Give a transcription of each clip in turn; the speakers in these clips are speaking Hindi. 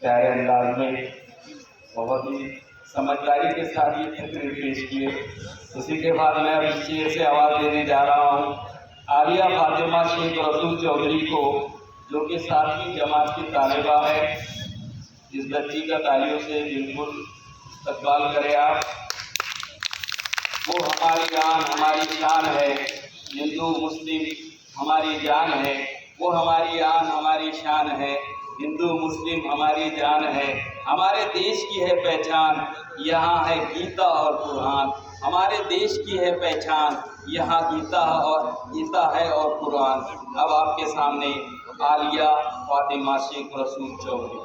प्यारे अंदाज में बहुत ही समझदारी के साथ ये तकरीर पेश किए। उसी के बाद मैं अब इस चेयर से आवाज़ देने जा रहा हूँ आलिया फातिमा शेख रसूल चौधरी को, जो कि 7वीं जमात की तालिबा है। इस बच्ची का तालियों से बिल्कुल इस्तकबाल करें आप। वो हमारी जान हमारी शान है, हिंदू मुस्लिम हमारी जान है। वो हमारी आन हमारी शान है, हिंदू मुस्लिम हमारी जान है। हमारे देश की है पहचान, यहाँ है गीता और कुरान। हमारे देश की है पहचान, यहाँ गीता है और कुरान। अब आपके सामने आलिया फातिमा शेख रसूल चौधरी।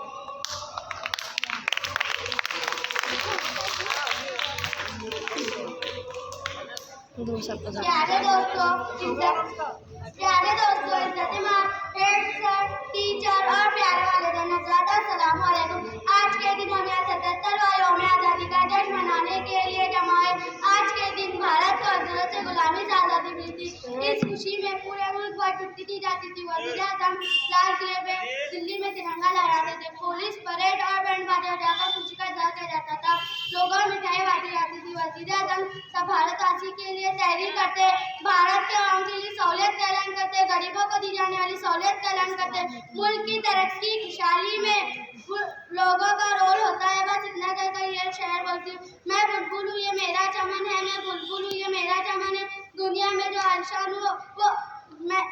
प्यारे दोस्तों, इज्जत-मान हेड सर, टीचर और प्यारे वालिदैन हज़रात, अस्सलाम वालेकुम। आज के दिन हम यहाँ 77वां यौम आज़ादी का जश्न मनाने के लिए जमा है। आज के दिन भारत को अंग्रेजों से गुलामी से आज़ादी मिली थी। इस खुशी में पूरे मुल्क भर छुट्टी दी जाती थी। वज़ीर-ए-आज़म लाल किले पे दिल्ली में तिरंगा लहराते थे। पुलिस परेड और बैंड बाजे बजाकर खुशी का इज़हार किया जाता था। लोगों में मिठाई बांटी जाती थी। वज़ीर-ए-आज़म सब भारतवासी के लिए तहरीर करते, भारत के आवाम के लिए सहूलियत का ऐलान करते, गरीबों को दी जाने वाली सहूलियत का ऐलान करते। मुल्क की तरक्की खुशहाली में लोगों का रोल होता है। बस इतना कहकर ये शेर बोलती हूँ, मैं बुलबुल हूँ ये मेरा चमन है, मैं बुलबुल हूँ ये मेरा चमन है। दुनिया में जो आलिशान हो वो मैं,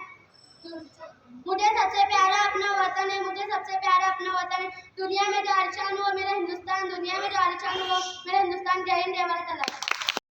मुझे सबसे प्यारा अपना वतन है, मुझे सबसे प्यारा अपना वतन है। दुनिया में जो आलिशान हो मेरा हिंदुस्तान, दुनिया में जो आलिशान हो मेरा हिंदुस्तान। जय हिंद, जय भारत।